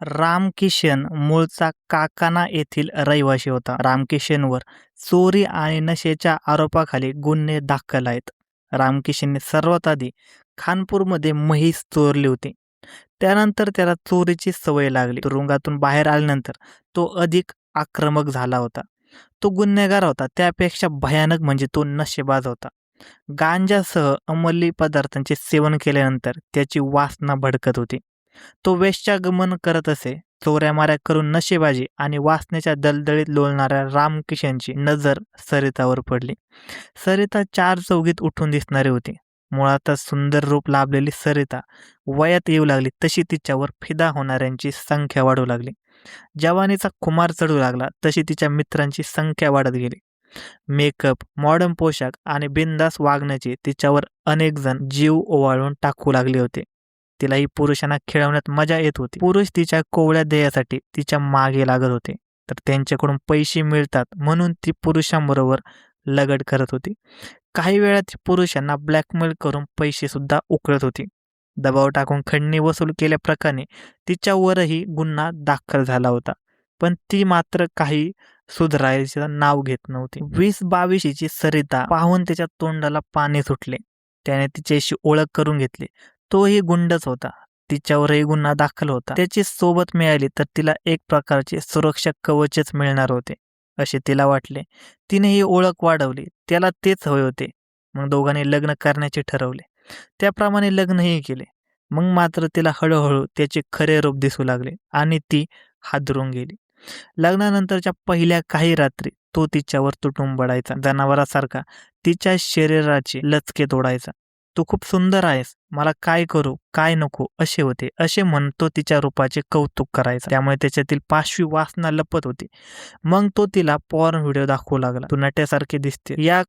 रामकिशन मूळचा काकाना येथील रहिवासी होता. रामकिशनवर चोरी आणि नशेच्या आरोपाखाली गुन्हे दाखल आहेत. रामकिशनने सर्वात आधी खानपूरमध्ये म्हैस चोरली होती. त्यानंतर त्याला चोरीची सवय लागली. तुरुंगातून बाहेर आल्यानंतर तो अधिक आक्रमक झाला होता. तो गुन्हेगार होता, त्यापेक्षा भयानक म्हणजे तो नशेबाज होता. गांजासह अंमली पदार्थांचे सेवन केल्यानंतर त्याची वासना भडकत होती. तो वेश्यागमन करत असे. चोऱ्यामाऱ्या करून नशेबाजी आणि वासनेच्या दलदलीत लोळणाऱ्या रामकिशनची नजर सरितावर पडली. सरिता चारचौघीत उठून दिसणारी होती. मुळातच सुंदर रूप लाभलेली सरिता वयात येऊ लागली तशी तिच्यावर फिदा होणाऱ्यांची संख्या वाढू लागली. जवानीचा खुमार चढू लागला तशी तिच्या मित्रांची संख्या वाढत गेली. मेकअप, मॉडर्न पोशाख आणि बिनधास्त वागण्याचे तिच्यावर अनेक जण जीव ओवाळून टाकू लागले होते. तिलाही पुरुषांना खेळवण्यात मजा येत होती. पुरुष तिच्या कोवळ्या देहासाठी तिच्या मागे लागत होते, तर त्यांच्याकडून पैसे मिळतात म्हणून ती पुरुषांबरोबर लगड करत होती. काही वेळा ती पुरुषांना ब्लॅकमेल करून पैसे सुद्धा उकळत होती. दबाव टाकून खंडणी वसूल केल्याप्रकारे तिच्यावरही गुन्हा दाखल झाला होता, पण ती मात्र काही सुधारायचं नाव घेत नव्हती. 20-22ची सरिता पाहून त्याच्या तोंडाला पाणी सुटले. त्याने तिच्याशी ओळख करून घेतली. तोही गुंडच होता. तिच्यावरही गुन्हा दाखल होता. त्याची सोबत मिळाली तर तिला एक प्रकारचे सुरक्षा कवचच मिळणार होते असे तिला वाटले. तिने ही ओळख वाढवली. त्याला तेच हवे होते. मग दोघांनी लग्न करण्याचे ठरवले. त्याप्रमाणे लग्नही केले. मग मात्र तिला हळूहळू त्याचे खरे रूप दिसू लागले आणि ती हादरून गेली. लग्नानंतरच्या पहिल्या काही रात्री तो तिच्यावर तुटून पडायचा. जनावरासारखा तिच्या शरीराचे लचके तोडायचा. तू खूप सुंदर आहेस, मला काय करू काय नको असे होते असे म्हणतो तिच्या रूपाचे कौतुक करायचा. त्यामुळे त्याच्यातील पाशवी वासना लपत होती. मग तो तिला पॉर्न व्हिडिओ दाखवू लागला. तू नट्यासारखे दिसते, या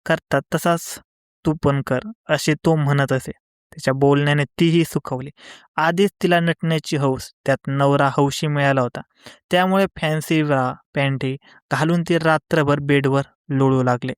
करता तसाच तू पण कर असे तो म्हणत असे. तिच्या बोलण्याने तीही सुखावली. आधीच तिला नटण्याची हौस, त्यात नवरा हौशी मिळाला होता. त्यामुळे फॅन्सी ब्रा पॅन्टी घालून ती रात्रभर बेडवर लोळू लागले.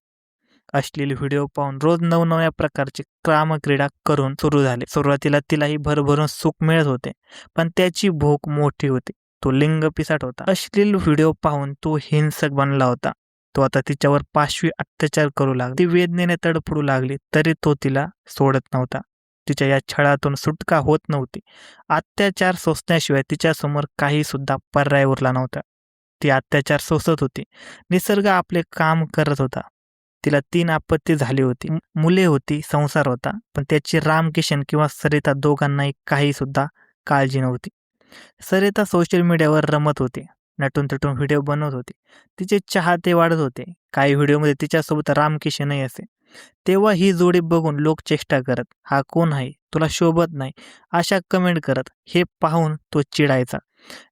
अश्लील व्हिडिओ पाहून रोज नवनव्या प्रकारचे कामक्रीडा करून सुरू झाले. सुरुवातीला तिलाही भरभरून सुख मिळत होते, पण त्याची भूक मोठी होती. तो लिंग पिसाट होता. अश्लील व्हिडिओ पाहून तो हिंसक बनला होता. तो आता तिच्यावर पाशवी अत्याचार करू लागला. ती वेदनेने तडफडू लागली तरी तो तिला सोडत नव्हता. तिच्या या छळातून सुटका होत नव्हती. अत्याचार सोसण्याशिवाय तिच्यासमोर काही सुद्धा पर्याय उरला नव्हता. ती अत्याचार सोसत होती. निसर्ग आपले काम करत होता. तिला 3 आपत्ती झाली होती. मुले होती, संसार होता, पण त्याची रामकिशन किंवा सरिता दोघांनाही काही सुद्धा काळजी नव्हती. सरिता सोशल मीडियावर रमत होती. नटून तटून व्हिडिओ बनवत होती. तिचे चाहते वाढत होते. काही व्हिडिओमध्ये तिच्यासोबत रामकिशनही असे. तेव्हा ही जोडी बघून लोक चेष्टा करत, हा कोण आहे, तुला शोभत नाही अशा कमेंट करत. हे पाहून तो चिडायचा,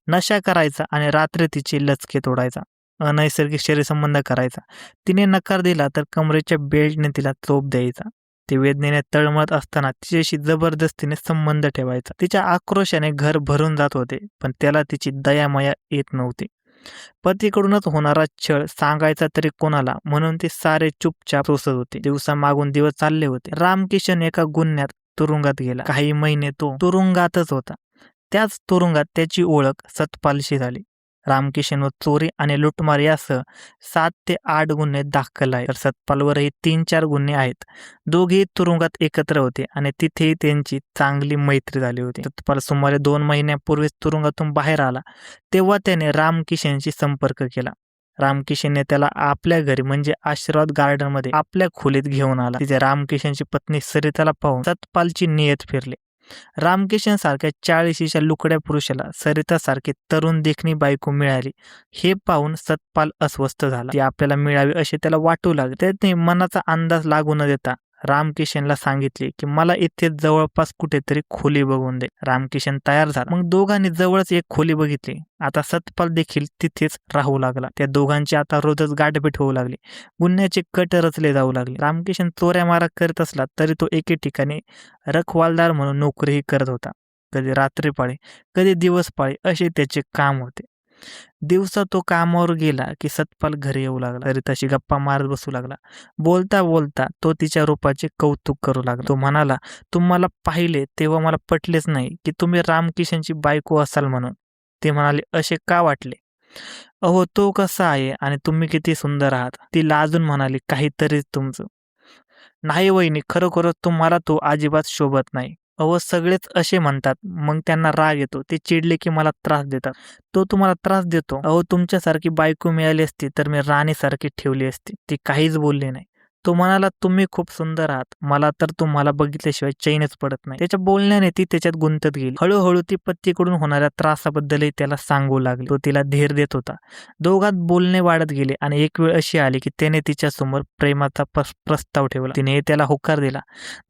नशा करायचा आणि रात्री तिचे लचके तोडायचा, अनैसर्गिक शरीरसंबंध करायचा. तिने नकार दिला तर कमरेच्या बेल्टने तिला चोप द्यायचा. ती वेदनेने तळमळत असताना तिच्याशी जबरदस्तीने संबंध ठेवायचा. तिच्या आक्रोशाने घर भरून जात होते, पण त्याला तिची दयामाया येत नव्हती. पतीकडूनच होणारा छळ सांगायचा तरी कोणाला म्हणून ते सारे चुपचाप सोसत होते. दिवसामागून दिवस चालले होते. रामकिशन एका गुन्ह्यात तुरुंगात गेला. काही महिने तो तुरुंगातच होता. त्याच तुरुंगात त्याची ओळख सतपालशी झाली. रामकिशनवर चोरी आणि लुटमार यासह 7 ते 8 गुन्हे दाखल आहेत, तर सतपालवरही 3-4 गुन्हे आहेत. दोघेही तुरुंगात एकत्र होते आणि तिथेही त्यांची चांगली मैत्री झाली होती. सतपाल सुमारे 2 महिन्यापूर्वीच तुरुंगातून बाहेर आला. तेव्हा त्याने रामकिशनशी संपर्क केला. रामकिशनने त्याला आपल्या घरी म्हणजे आशीर्वाद गार्डनमध्ये आपल्या खोलीत घेऊन आला. तिथे रामकिशनची पत्नी सरिताला पाहून सतपालची नियत फिरली. रामकिशन सारख्या 40च्या लुकड्या पुरुषाला सरिता सारखी तरुण देखणी बायको मिळाली हे पाहून सतपाल अस्वस्थ झाला. ती आपल्याला मिळावी असे त्याला वाटू लागले. त्याने मनाचा अंदाज लागू न देता रामकिशनला सांगितले की मला इथे जवळपास कुठेतरी खोली बघून दे. रामकिशन तयार झाला. मग दोघांनी जवळच एक खोली बघितली. आता सतपाल देखील तिथेच राहू लागला. त्या दोघांची आता रोजच गाठभेट होऊ लागली. गुन्ह्याचे कट रचले जाऊ लागले. रामकिशन चोऱ्या मारा करत असला तरी तो एके ठिकाणी रखवालदार म्हणून नोकरीही करत होता. कधी रात्रीपाळी कधी दिवसपाळी असे त्याचे काम होते. दिवसा तो कामावर गेला की सतपाल घरी येऊ लागला. सरिताशी गप्पा मारत बसू लागला. बोलता बोलता तो तिच्या रूपाचे कौतुक करू लागला. तो म्हणाला, तुम्हाला पाहिले तेव्हा मला पटलेच नाही की तुम्ही रामकिशनची बायको असाल म्हणून. ती म्हणाली, "असे का वाटले?" "अहो, तो कसा आहे आणि तुम्ही किती सुंदर आहात." ती लाजून म्हणाली, "काहीतरीच तुमचं." "नाही वहिनी, खरोखरच तुम्हाला तो अजिबात शोभत नाही." "अहो, सगळेच असे म्हणतात." मग त्यांना राग येतो. ते चिडले की मला त्रास देतात. "तो तुम्हाला त्रास देतो? अहो, तुमच्यासारखी बायको मिळाली असती तर मी राणीसारखी ठेवली असती." ती काहीच बोलली नाही. तो म्हणाला, "तुम्ही खूप सुंदर आहात. मला तर तुम्हाला बघितल्याशिवाय चैनच पडत नाही." त्याच्या बोलण्याने ती त्याच्यात गुंतत गेली. हळूहळू ती पतीकडून होणाऱ्या त्रासाबद्दलही त्याला सांगू लागली. तो तिला धीर देत होता. दोघांत बोलणे वाढत गेले आणि एक वेळ अशी आली की त्याने तिच्यासमोर प्रेमाचा प्रस्ताव ठेवला. तिने त्याला होकार दिला.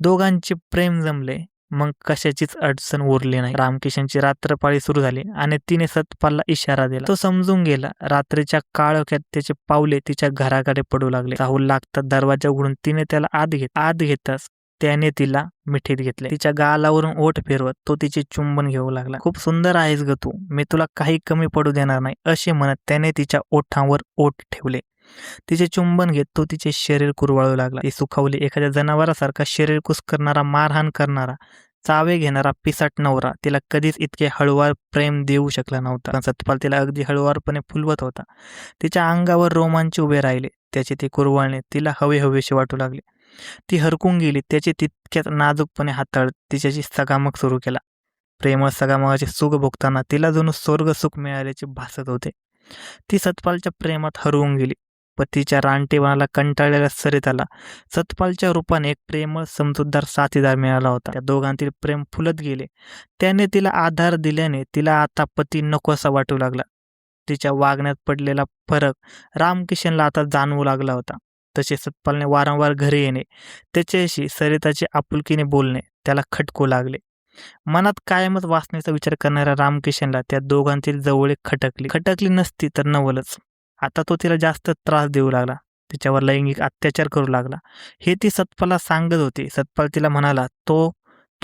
दोघांचे प्रेम जमले. मग कशाचीच अडचण उरली नाही. रामकिशनची रात्रपाळी सुरू झाली आणि तिने सतपालला इशारा दिला. तो समजून गेला. रात्रीच्या काळोख्यात त्याचे पावले तिच्या घराकडे पडू लागले. राहुल लागतात दरवाजा उघडून तिने त्याला आत घेताच त्याने तिला मिठीत घेतले. तिच्या गालावरून ओठ फिरवत तो तिचे चुंबन घेऊ लागला. "खूप सुंदर आहेस ग तू. मी तुला काही कमी पडू देणार नाही," असे म्हणत त्याने तिच्या ओठांवर ओठ ठेवले. तिचे चुंबन घेत तो तिचे शरीर कुरवाळू लागला. ती सुखावली. एखाद्या जनावरासारखा शरीर कुस्करणारा, मारहाण करणारा, चावे घेणारा पिसाट नवरा तिला कधीच इतके हळूवार प्रेम देऊ शकला नव्हता. पण सतपाल तिला अगदी हळुवारपणे फुलवत होता. तिच्या अंगावर रोमांच उभे राहिले. त्याचे ते कुरवाळणे तिला हवेहवेसे वाटू लागले. ती हरकून गेली. त्याचे तितक्याच नाजूकपणे हाताळत तिच्याशी सगामग सुरू केला. प्रेमळ सगामगाचे सुख भोगताना तिला जणू स्वर्ग सुख मिळाल्याचे भासत होते. ती सतपालच्या प्रेमात हरवून गेली. पतीच्या रानटीपणाला कंटाळलेल्या सरिताला सतपालच्या रूपाने एक प्रेमळ समजूतदार साथीदार मिळाला होता. त्या दोघांतील प्रेम फुलत गेले. त्याने तिला आधार दिल्याने तिला आता पती नकोसा वाटू लागला. तिच्या वागण्यात पडलेला फरक रामकिशनला आता जाणवू लागला होता. तसे सतपालने वारंवार घरी येणे, त्याच्याशी सरिताचे आपुलकीने बोलणे त्याला खटकू लागले. मनात कायमच वाचण्याचा विचार करणाऱ्या रामकिशनला त्या दोघांतील जवळीक खटकली नसती तर नवलच. आता तो तिला जास्त त्रास देऊ लागला. तिच्यावर लैंगिक अत्याचार करू लागला. हे ती सतपालला सांगत होती. सतपाल तिला म्हणाला, "तो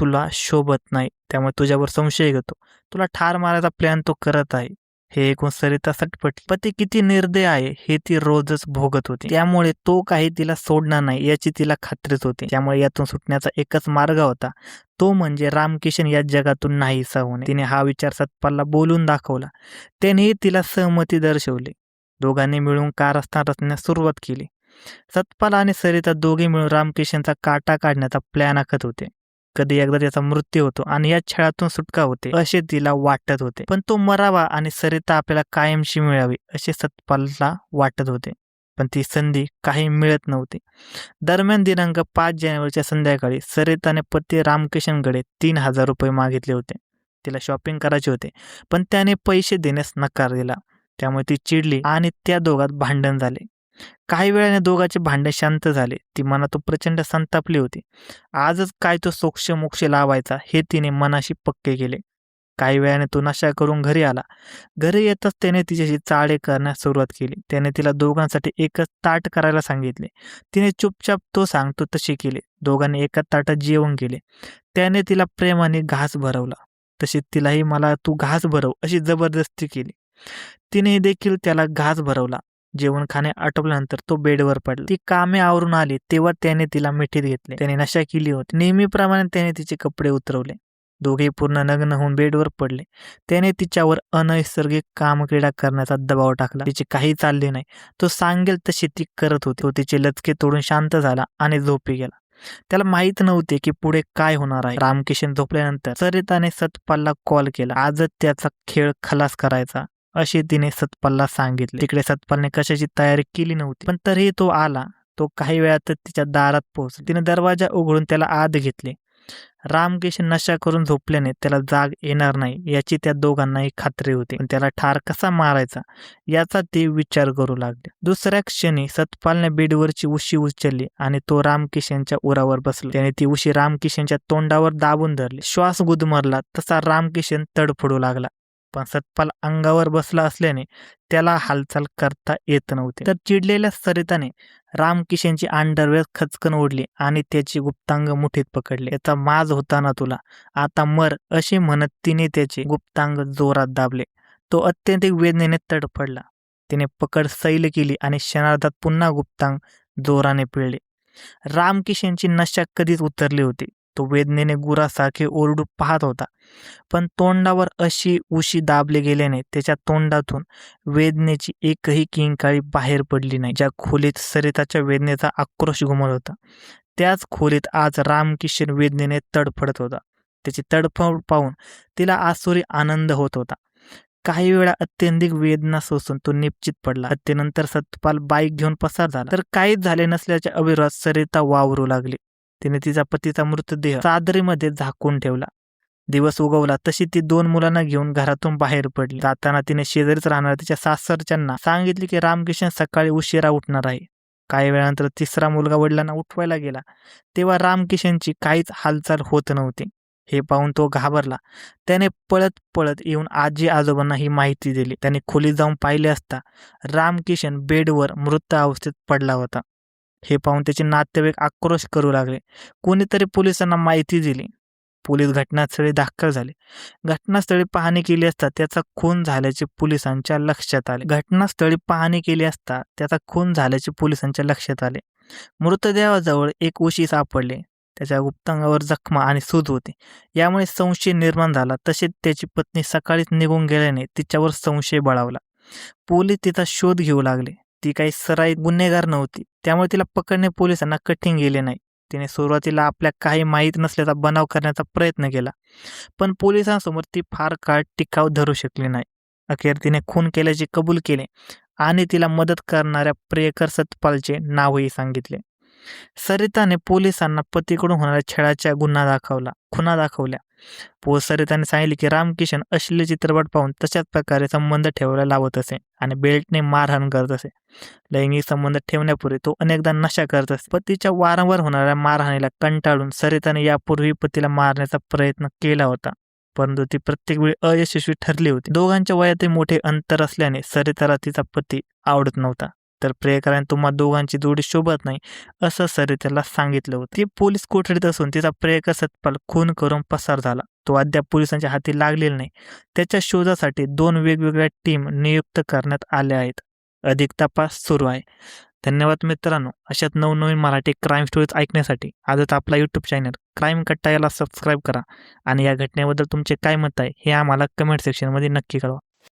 तुला शोभत नाही, त्यामुळे तुझ्यावर संशय घेतो. तुला ठार मारायचा प्लॅन तो करत आहे." हे ऐकून सरिता सटपटली. पती किती निर्दय आहे हे ती रोजच भोगत होती. त्यामुळे तो काही तिला सोडणार नाही याची तिला खात्रीच होती. त्यामुळे यातून सुटण्याचा एकच मार्ग होता, तो म्हणजे रामकिशन या जगातून नाहीसा होणे. तिने हा विचार सतपालला बोलून दाखवला. त्यानेही तिला सहमती दर्शवली. दोघांनी मिळून कारस्थान रचण्यास सुरुवात केली. सतपाल आणि सरिता दोघे मिळून रामकिशनचा काटा काढण्याचा प्लॅन आखत होते. कधी एकदा त्याचा मृत्यू होतो आणि या छळातून सुटका होते असे तिला वाटत होते. पण तो मरावा आणि सरिता आपल्याला कायमची मिळावी असे सतपालला वाटत होते. पण ती संधी काही मिळत नव्हती. दरम्यान दिनांक 5 जानेवारीच्या संध्याकाळी सरिताने पती रामकिशनकडे 3,000 रुपये मागितले होते. तिला शॉपिंग करायचे होते, पण त्याने पैसे देण्यास नकार दिला. त्यामुळे ती चिडली आणि त्या दोघात भांडण झाले. काही वेळाने दोघांचे भांडण शांत झाले. ती मनातून प्रचंड संतापली होती. आजच काय तो सोक्ष लावायचा हे तिने मनाशी पक्के केले. काही वेळाने तो नशा करून घरी आला. घरी येताच त्याने तिच्याशी चाळे करण्यास सुरुवात केली. त्याने तिला दोघांसाठी एकच ताट करायला सांगितले. तिने चुपचाप तो सांगतो तसे केले. दोघांनी एका ताटात जेवण केले. त्याने तिला प्रेमाने घास भरवला. तशीच तिलाही "मला तू घास भरव" अशी जबरदस्ती केली. तिने देखील त्याला घास भरवला. जेवण खाणे आटोपल्यानंतर तो बेडवर पडला. ती कामे आवरून आली तेव्हा त्याने तिला मिठीत घेतले. त्याने नशा केली होती. नेहमीप्रमाणे त्याने तिचे कपडे उतरवले. दोघेही पूर्ण नग्न होऊन बेडवर पडले. त्याने तिच्यावर अनैसर्गिक कामक्रीडा करण्याचा दबाव टाकला. तिचे काही चालले नाही. तो सांगेल तशी ती करत होती. तो तिचे लचके तोडून शांत झाला आणि झोपी गेला. त्याला माहित नव्हते की पुढे काय होणार आहे. रामकिशन झोपल्यानंतर सरिताने सतपालला कॉल केला. आजच त्याचा खेळ खलास करायचा असे तिने सतपालला सांगितले. तिकडे सतपालने कशाची तयारी केली नव्हती, पण तरीही तो आला. तो काही वेळातच तिच्या दारात पोहोचला. तिने दरवाजा उघडून त्याला आत घेतले. रामकिशन नशा करून झोपल्याने त्याला जाग येणार नाही याची त्या दोघांनाही खात्री होती. पण त्याला ठार कसा मारायचा याचा ते विचार करू लागले. दुसऱ्या क्षणी सतपालने बेडवरची उशी उचलली आणि तो रामकिशनच्या उरावर बसला. त्याने ती उशी रामकिशनच्या तोंडावर दाबून धरली. श्वास गुदमरला तसा रामकिशन तडफडू लागला. पण सतपाल अंगावर बसला असल्याने त्याला हालचाल करता येत नव्हती. तर चिडलेल्या सरिताने रामकिशनची अंडरवेअर खचकन ओढली आणि त्याची गुप्तांग मुठीत पकडले. "याचा माज होता ना तुला, आता मर" असे म्हणत तिने त्याचे गुप्तांग जोरात दाबले. तो अत्यंतिक वेदनेने तडफडला. तिने पकड सैल केली आणि क्षणार्धात पुन्हा गुप्तांग जोराने पिळले. रामकिशनची नशा कधीच उतरली होती. तो वेदनेने गुरासारखे ओरडू पाहत होता, पण तोंडावर अशी उशी दाबले गेल्याने त्याच्या तोंडातून वेदनेची एकही किंकाळी बाहेर पडली नाही. ज्या खोलीत सरिताच्या वेदनेचा आक्रोश घुमत होता, त्याच खोलीत आज रामकिशन वेदनेने तडफडत होता. त्याची तडफड पाहून तिला आसुरी आनंद होत होता. काही वेळा अत्यंतिक वेदना सोसून तो निश्चित पडला. हत्येनंतर सतपाल बाईक घेऊन पसार झाला, तर काहीच झाले नसल्याच्या अविरोधात सरिता वावरू लागली. तिने तिचा पतीचा मृतदेह चादरीमध्ये झाकून ठेवला. दिवस उगवला तशी ती 2 मुलांना घेऊन घरातून बाहेर पडली. जाताना तिने शेजारीच राहणाऱ्या तिच्या सासरच्यांना सांगितले की रामकिशन सकाळी उशिरा उठणार आहे. काही वेळानंतर 3रा मुलगा वडिलांना उठवायला गेला, तेव्हा रामकिशनची काहीच हालचाल होत नव्हती. हे पाहून तो घाबरला. त्याने पळत पळत येऊन आजी आजोबांना ही माहिती दिली. त्याने खोलीत जाऊन पाहिले असता रामकिशन बेडवर मृत अवस्थेत पडला होता. हे पाहून त्याचे नातेवाईक आक्रोश करू लागले. कोणीतरी पोलिसांना माहिती दिली. पोलीस घटनास्थळी दाखल झाले. घटनास्थळी पाहणी केली असता त्याचा खून झाल्याचे पोलिसांच्या लक्षात आले. मृतदेहाजवळ एक उशी सापडली. त्याच्या गुप्तांगावर जखमा आणि सूज होती. यामुळे संशय निर्माण झाला. तसेच त्याची पत्नी सकाळीच निघून गेल्याने तिच्यावर संशय बळावला. पोलीस तिचा शोध घेऊ लागले. ती काही सराईत गुन्हेगार नव्हती, त्यामुळे तिला पकडणे पोलिसांना कठीण गेले नाही. तिने सुरुवातीला आपल्या काही माहीत नसल्याचा बनाव करण्याचा प्रयत्न केला, पण पोलिसांसमोर ती फार काळ टिकाव धरू शकली नाही. अखेर तिने खून केल्याचे कबूल केले आणि तिला मदत करणाऱ्या प्रियकर सतपालचे नावही सांगितले. सरिताने पोलिसांना पतीकडून होणाऱ्या छळाच्या खुणा दाखवल्या. सरिताने सांगितले की रामकिशन अश्लील चित्रपट पाहून तशाच प्रकारे संबंध ठेवायला लावत असे आणि बेल्टने मारहाण करत असे. लैंगिक संबंध ठेवण्यापूर्वी तो अनेकदा नशा करत असे. पतीच्या वारंवार होणाऱ्या मारहाणीला कंटाळून सरिताने यापूर्वी पतीला मारण्याचा प्रयत्न केला होता, परंतु ती प्रत्येक वेळी अयशस्वी ठरली होती. दोघांच्या वयातही मोठे अंतर असल्याने सरिताला तिचा पती आवडत नव्हता, तर प्रियकराने तुम्हा दोघांची जोडी शोभत नाही असं सरिताला सांगितलं होतं. ती पोलीस कोठडीत असून तिचा प्रियकर सतपाल खून करून पसार झाला. तो अद्याप पोलिसांच्या हाती लागलेला नाही. त्याच्या शोधासाठी 2 वेगवेगळ्या टीम नियुक्त करण्यात आल्या आहेत. अधिक तपास सुरू आहे. धन्यवाद मित्रांनो. अशाच नवनवीन मराठी क्राईम स्टोरीज ऐकण्यासाठी आजच आपला यूट्यूब चॅनल क्राईम कट्टा याला सबस्क्राईब करा आणि या घटनेबद्दल तुमचे काय मत आहे हे आम्हाला कमेंट सेक्शनमध्ये नक्की कळवा.